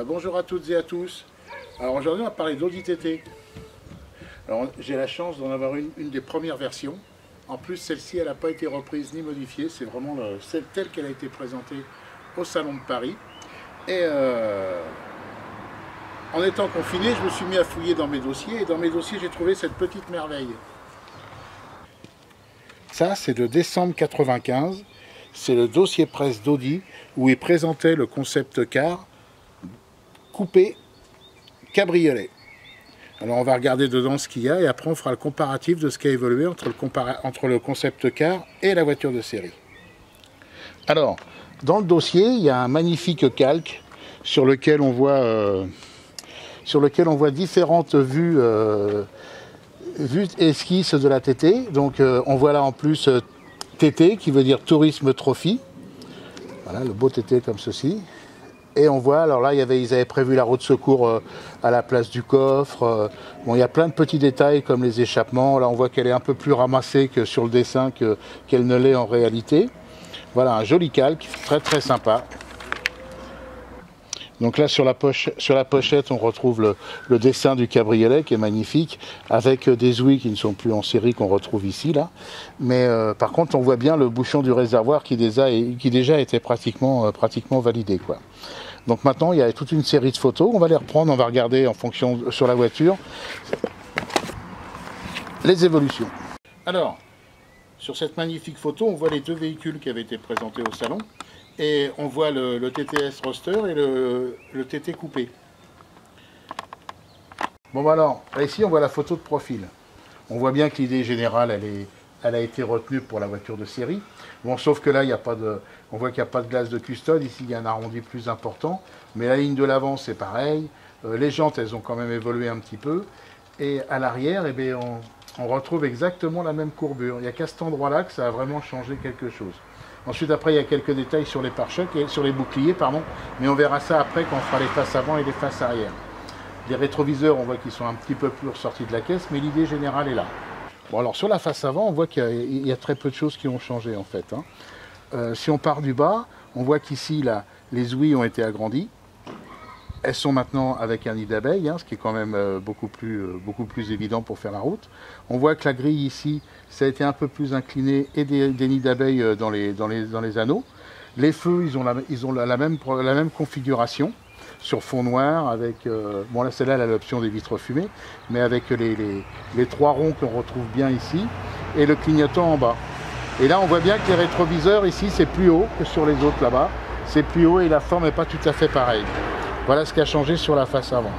Bonjour à toutes et à tous. Alors aujourd'hui on va parler d'Audi TT. Alors j'ai la chance d'en avoir une des premières versions. En plus celle-ci elle n'a pas été reprise ni modifiée, c'est vraiment celle telle qu'elle a été présentée au Salon de Paris. Et en étant confiné, je me suis mis à fouiller dans mes dossiers et dans mes dossiers j'ai trouvé cette petite merveille. Ça c'est de décembre 95, c'est le dossier presse d'Audi où il présentait le concept car coupé cabriolet. Alors on va regarder dedans ce qu'il y a et après on fera le comparatif de ce qui a évolué entre le concept car et la voiture de série. Alors dans le dossier il y a un magnifique calque sur lequel on voit différentes vues esquisses de la TT. Donc on voit là en plus TT qui veut dire tourisme trophy. Voilà le beau TT comme ceci. Et on voit, alors là, ils avaient prévu la roue de secours à la place du coffre. Bon, il y a plein de petits détails comme les échappements. Là, on voit qu'elle est un peu plus ramassée que sur le dessin qu'elle ne l'est en réalité. Voilà, un joli calque, très très sympa. Donc là, sur la pochette, on retrouve le dessin du cabriolet qui est magnifique, avec des ouïes qui ne sont plus en série qu'on retrouve ici, là. Mais par contre, on voit bien le bouchon du réservoir qui déjà était pratiquement validé, quoi. Donc maintenant, il y a toute une série de photos. On va les reprendre, on va regarder en fonction sur la voiture les évolutions. Alors, sur cette magnifique photo, on voit les deux véhicules qui avaient été présentés au salon. Et on voit le TTS Roadster et le TT coupé. Bon bah alors, là, ici on voit la photo de profil. On voit bien que l'idée générale, elle a été retenue pour la voiture de série. Bon, sauf que là, on voit qu'il n'y a pas de glace de custode. Ici, il y a un arrondi plus important. Mais la ligne de l'avant, c'est pareil. Les jantes, elles ont quand même évolué un petit peu. Et à l'arrière, eh bien, on retrouve exactement la même courbure. Il n'y a qu'à cet endroit-là que ça a vraiment changé quelque chose. Ensuite, après, il y a quelques détails sur les pare-chocs et sur les boucliers, pardon. Mais on verra ça après quand on fera les faces avant et les faces arrière. Les rétroviseurs, on voit qu'ils sont un petit peu plus ressortis de la caisse, mais l'idée générale est là. Bon, alors sur la face avant, on voit qu'il y a très peu de choses qui ont changé en fait. Si on part du bas, on voit qu'ici, les ouïes ont été agrandies. Elles sont maintenant avec un nid d'abeille, ce qui est quand même beaucoup plus évident pour faire la route. On voit que la grille ici, ça a été un peu plus incliné et des nids d'abeilles dans les anneaux. Les feux, ils ont la même configuration sur fond noir avec... bon là, celle-là, elle a l'option des vitres fumées, mais avec les trois ronds qu'on retrouve bien ici et le clignotant en bas. Et là, on voit bien que les rétroviseurs ici, c'est plus haut que sur les autres là-bas. C'est plus haut et la forme n'est pas tout à fait pareille. Voilà ce qui a changé sur la face avant.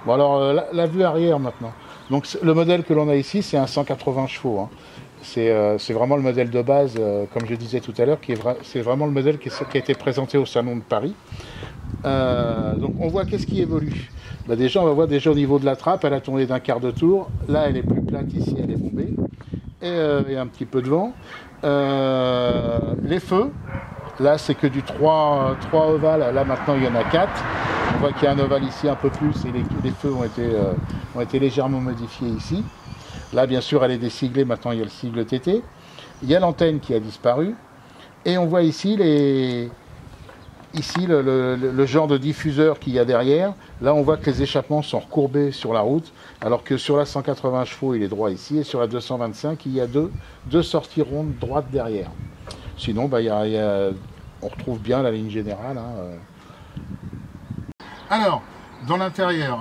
Bon alors la vue arrière maintenant. Donc le modèle que l'on a ici c'est un 180 chevaux. C'est vraiment le modèle de base, comme je disais tout à l'heure, c'est vraiment le modèle qui a été présenté au Salon de Paris. Donc on voit qu'est-ce qui évolue. Bah, déjà on va voir déjà au niveau de la trappe, elle a tourné d'un quart de tour. Là elle est plus plate, ici elle est bombée. Et un petit peu de vent. Les feux. Là, c'est que du 3 ovales. Là, maintenant, il y en a 4. On voit qu'il y a un ovale ici un peu plus et les feux ont été légèrement modifiés ici. Là, bien sûr, elle est désiglée. Maintenant, il y a le sigle TT. Il y a l'antenne qui a disparu. Et on voit ici le genre de diffuseur qu'il y a derrière. Là, on voit que les échappements sont recourbés sur la route, alors que sur la 180 chevaux, il est droit ici. Et sur la 225, il y a deux sorties rondes droites derrière. Sinon, bah, on retrouve bien la ligne générale. Alors, dans l'intérieur,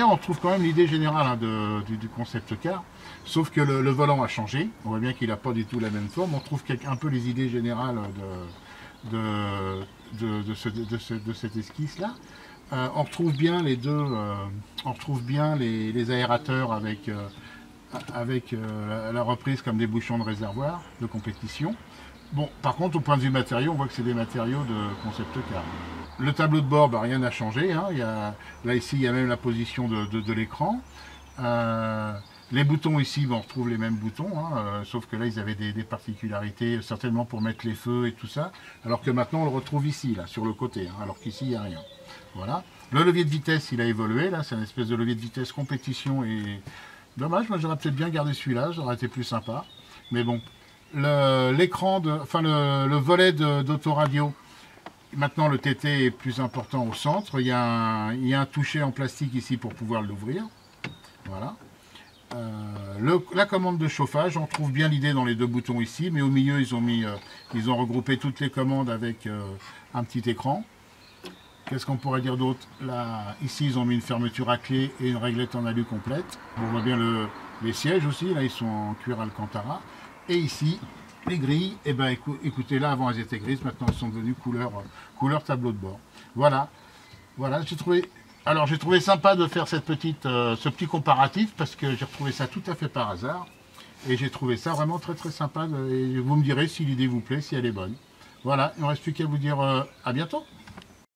on retrouve quand même l'idée générale du concept car, sauf que le volant a changé. On voit bien qu'il n'a pas du tout la même forme. On retrouve un peu les idées générales de cette esquisse-là. On retrouve bien les aérateurs avec la reprise comme des bouchons de réservoir de compétition. Bon, par contre, au point de vue matériaux, on voit que c'est des matériaux de concept car. Le tableau de bord, bah, rien n'a changé. Là, ici, il y a même la position de l'écran. Les boutons ici, on retrouve les mêmes boutons, sauf que là, ils avaient des particularités, certainement pour mettre les feux et tout ça, alors que maintenant, on le retrouve ici, là, sur le côté, alors qu'ici, il n'y a rien. Voilà. Le levier de vitesse, il a évolué. Là, c'est une espèce de levier de vitesse compétition. Et dommage, moi, j'aurais peut-être bien gardé celui-là, ça aurait été plus sympa. Mais bon. Le volet d'autoradio maintenant le TT est plus important au centre. Il y a un toucher en plastique ici pour pouvoir l'ouvrir. Voilà. La commande de chauffage, on trouve bien l'idée dans les deux boutons ici, mais au milieu ils ont regroupé toutes les commandes avec un petit écran. Qu'est-ce qu'on pourrait dire d'autre? Là, ici ils ont mis une fermeture à clé et une réglette en alu complète. On voit bien les sièges aussi, là ils sont en cuir alcantara. Et ici, les grilles, eh ben, écoutez, là avant elles étaient grises, maintenant elles sont devenues couleur tableau de bord. Voilà, voilà, j'ai trouvé sympa de faire ce petit comparatif parce que j'ai retrouvé ça tout à fait par hasard. Et j'ai trouvé ça vraiment très très sympa. Et vous me direz si l'idée vous plaît, si elle est bonne. Voilà, il ne me reste plus qu'à vous dire à bientôt.